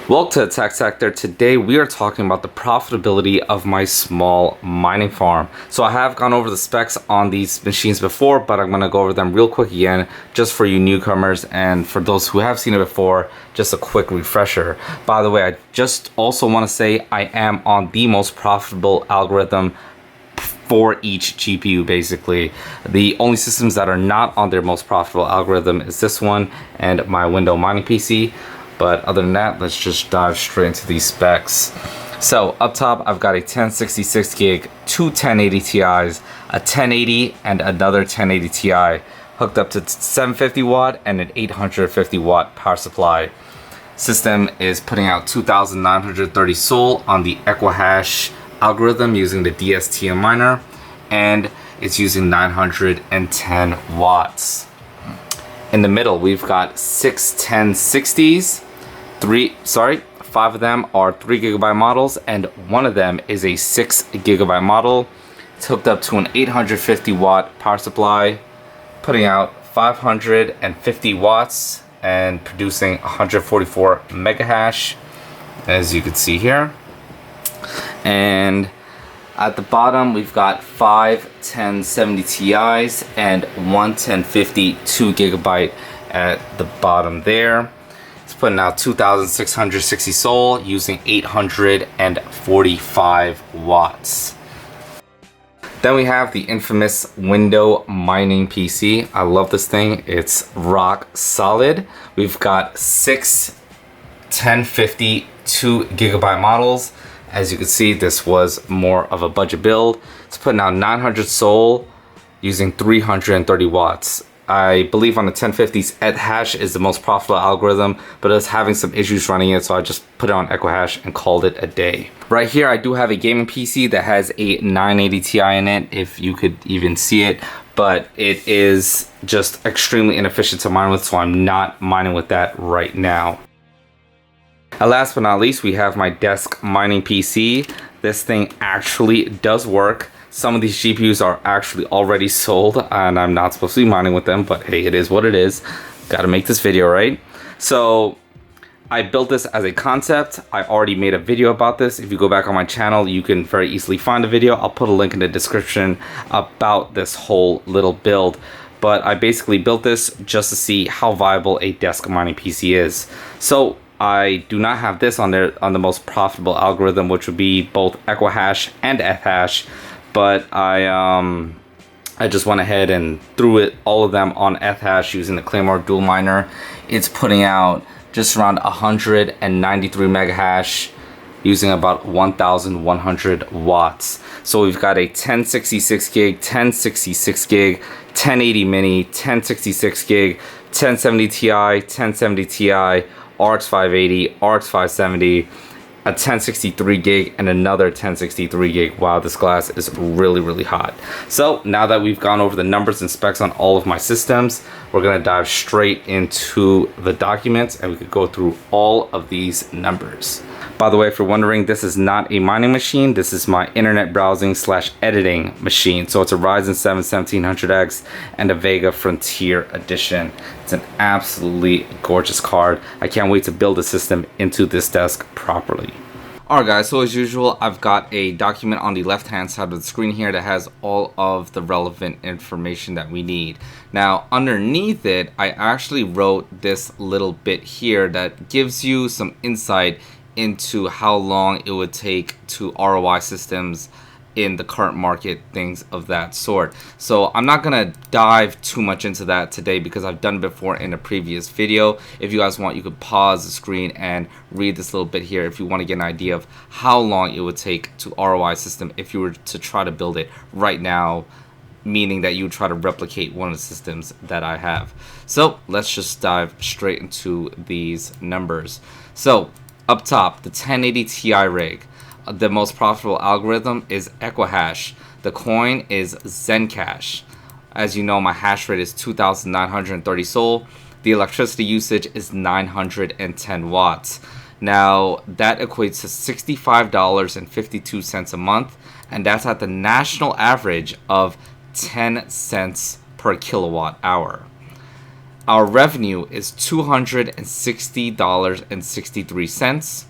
Welcome to the Tech Sector. Today we are talking about the profitability of my small mining farm. So I have gone over the specs on these machines before, but I'm going to go over them real quick again, just for you newcomers, and for those who have seen it before, just a quick refresher. By the way, I just also want to say I am on the most profitable algorithm for each GPU. Basically, the only systems that are not on their most profitable algorithm is this one and my window mining PC. But other than that, let's just dive straight into these specs. So up top, I've got a 1066 gig, two 1080 Ti's, a 1080 and another 1080 Ti, hooked up to 750 watt and an 850 watt power supply. System is putting out 2,930 SOL on the equihash algorithm using the DSTM miner, and it's using 910 watts. In the middle, we've got six 1060s. Five of them are 3 gigabyte models, and one of them is a 6 gigabyte model. It's hooked up to an 850 watt power supply, putting out 550 watts and producing 144 megahash, as you can see here. And at the bottom, we've got 5 1070 Ti's and one 1050 2 gigabyte at the bottom there. It's putting out 2,660 SOL using 845 watts. Then we have the infamous window mining PC. I love this thing. It's rock solid. We've got 6 1050 2 gigabyte models. As you can see, this was more of a budget build. It's putting out 900 SOL using 330 watts. I believe on the 1050s, Ethash is the most profitable algorithm, but it's having some issues running it, so I just put it on equihash and called it a day. Right here, I do have a gaming PC that has a 980 Ti in it, if you could even see it, but it is just extremely inefficient to mine with, so I'm not mining with that right now. And last but not least, we have my desk mining PC. This thing actually does work. Some of these GPUs are actually already sold, and I'm not supposed to be mining with them, but hey, it is what it is. Gotta make this video, right? So I built this as a concept. I already made a video about this. If you go back on my channel, you can very easily find the video. I'll put a link in the description about this whole little build. But I basically built this just to see how viable a desk mining PC is. So I do not have this on there on the most profitable algorithm, which would be both equihash and Ethash. But I just went ahead and threw all of them on Ethash using the Claymore dual miner. It's putting out just around 193 megahash using about 1,100 watts. So we've got a 1066 gig, 1066 gig, 1080 mini, 1066 gig, 1070 Ti, 1070 Ti, RX 580, RX 570, a 1063 gig and another 1063 gig. Wow, this glass is really hot. So now that we've gone over the numbers and specs on all of my systems, we're gonna dive straight into the documents and we could go through all of these numbers. By the way, if you're wondering, this is not a mining machine. This is my internet browsing / editing machine. So it's a Ryzen 7 1700X and a Vega Frontier Edition. It's an absolutely gorgeous card. I can't wait to build a system into this desk properly. Alright guys, so as usual, I've got a document on the left hand side of the screen here that has all of the relevant information that we need. Now underneath it, I actually wrote this little bit here that gives you some insight into how long it would take to ROI systems in the current market, things of that sort. So I'm not gonna dive too much into that today because I've done it before in a previous video. If you guys want, you could pause the screen and read this little bit here if you want to get an idea of how long it would take to ROI system if you were to try to build it right now, meaning that you would try to replicate one of the systems that I have. So let's just dive straight into these numbers. So up top, the 1080 Ti rig. The most profitable algorithm is equihash. The coin is Zencash. As you know, my hash rate is 2,930 SOL. The electricity usage is 910 watts. Now, that equates to $65.52 a month, and that's at the national average of 10 cents per kilowatt hour. Our revenue is $260.63.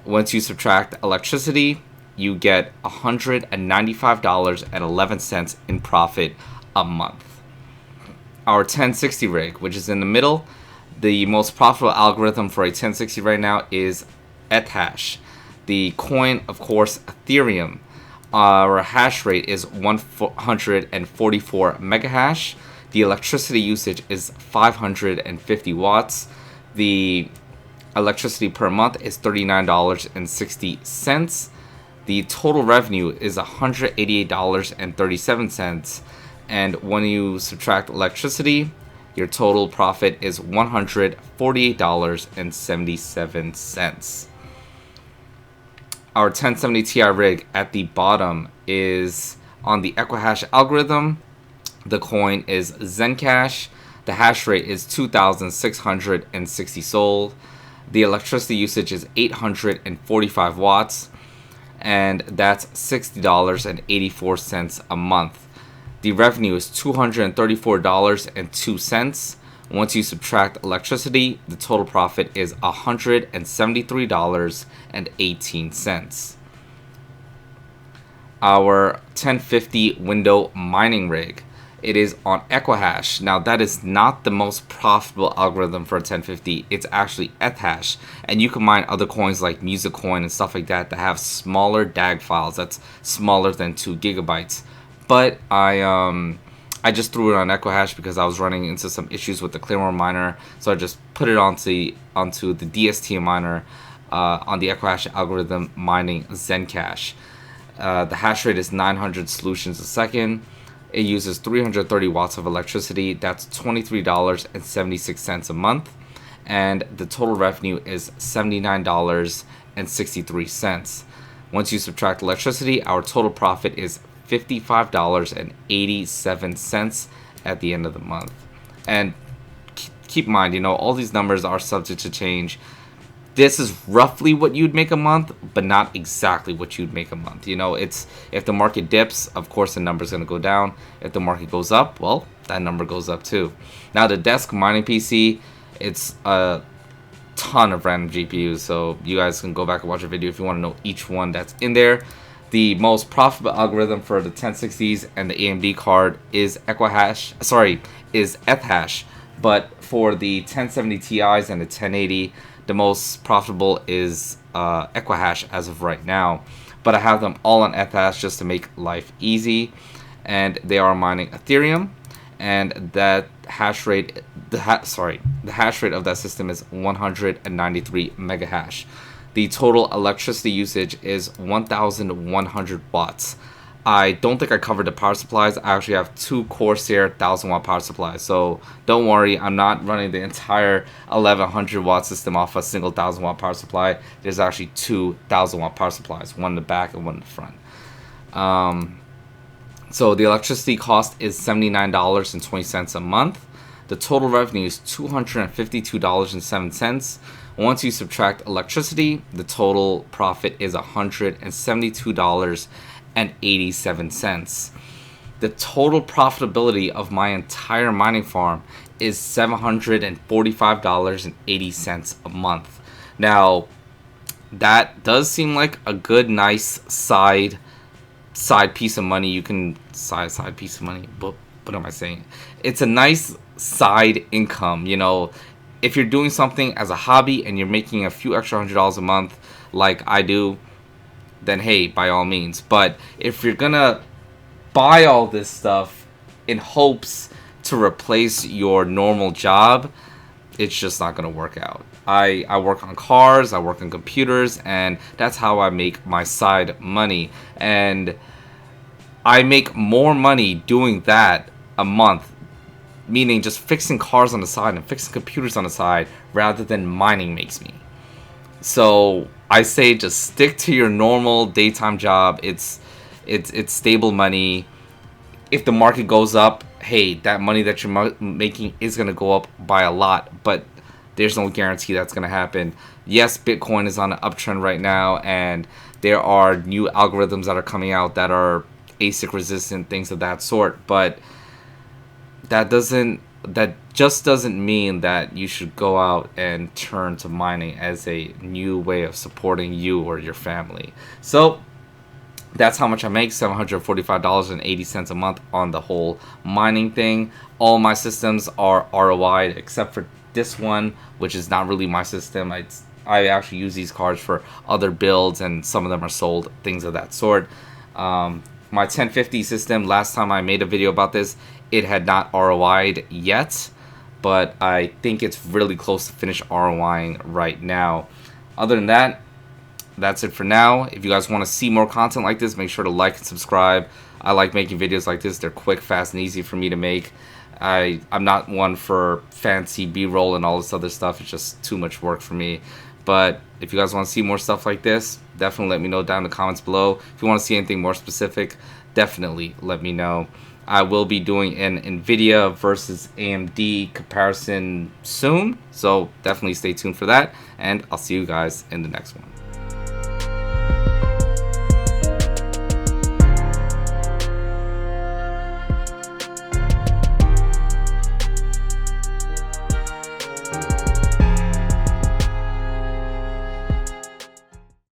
Once you subtract electricity, you get $195.11 in profit a month. Our 1060 rig, which is in the middle, the most profitable algorithm for a 1060 right now is Ethash. The coin, of course, Ethereum. Our hash rate is 144 megahash. The electricity usage is 550 watts. The electricity per month is $39.60. The total revenue is $188.37. And when you subtract electricity, your total profit is $148.77. Our 1070 Ti rig at the bottom is on the equihash algorithm. The coin is Zencash. The hash rate is 2,660 sol. The electricity usage is 845 watts, and that's $60.84 a month. The revenue is $234.02. Once you subtract electricity, the total profit is $173.18. Our 1050 window mining rig. It is on equihash. Now, that is not the most profitable algorithm for a 1050. It's actually Ethash. And you can mine other coins like Music Coin and stuff like that have smaller DAG files. That's smaller than 2 gigabytes. But I just threw it on equihash because I was running into some issues with the Claymore miner. So I just put it onto the DST miner on the equihash algorithm mining Zencash. The hash rate is 900 solutions a second. It uses 330 watts of electricity. That's $23.76 a month. And the total revenue is $79.63. Once you subtract electricity, our total profit is $55.87 at the end of the month. And keep in mind, all these numbers are subject to change. This is roughly what you'd make a month, but not exactly what you'd make a month. It's if the market dips, of course the number's going to go down. If the market goes up, well, that number goes up too. Now the desk mining PC, it's a ton of random GPUs, so you guys can go back and watch a video if you want to know each one that's in there. The most profitable algorithm for the 1060s and the AMD card is Ethash, but for the 1070 Ti's and the 1080, the most profitable is equihash as of right now. But I have them all on Ethash just to make life easy, and they are mining Ethereum, and that hash rate, the hash rate of that system is 193 megahash. The total electricity usage is 1,100 watts. I don't think I covered the power supplies. I actually have 2 Corsair 1,000 watt power supplies. So don't worry, I'm not running the entire 1,100 watt system off a single 1,000 watt power supply. There's actually 2 1,000 watt power supplies, one in the back and one in the front. So the electricity cost is $79.20 a month. The total revenue is $252.07. Once you subtract electricity, the total profit is $172.87. The total profitability of my entire mining farm is $745.80 a month. Now, that does seem like a good, nice side piece of money. You can side piece of money. But what am I saying? It's a nice side income. If you're doing something as a hobby and you're making a few extra $100 a month, like I do, then hey, by all means. But if you're gonna buy all this stuff in hopes to replace your normal job, it's just not gonna work out. I work on cars, I work on computers, and that's how I make my side money. And I make more money doing that a month, meaning just fixing cars on the side and fixing computers on the side, rather than mining makes me. So I say just stick to your normal daytime job. It's stable money. If the market goes up, hey, that money that you're making is going to go up by a lot, but there's no guarantee that's going to happen. Yes, Bitcoin is on an uptrend right now, and there are new algorithms that are coming out that are ASIC resistant, things of that sort, but that doesn't that just doesn't mean that you should go out and turn to mining as a new way of supporting you or your family. So that's how much I make, $745.80 a month on the whole mining thing. All my systems are ROI except for this one, which is not really my system. I actually use these cards for other builds, and some of them are sold, things of that sort. My 1050 system, last time I made a video about this, it had not ROI'd yet, but I think it's really close to finish ROIing right now. Other than that, that's it for now. If you guys want to see more content like this, make sure to like and subscribe. I like making videos like this. They're quick, fast, and easy for me to make. I'm not one for fancy B-roll and all this other stuff. It's just too much work for me. But if you guys want to see more stuff like this, definitely let me know down in the comments below. If you want to see anything more specific, definitely let me know. I will be doing an NVIDIA versus AMD comparison soon, so definitely stay tuned for that, and I'll see you guys in the next one.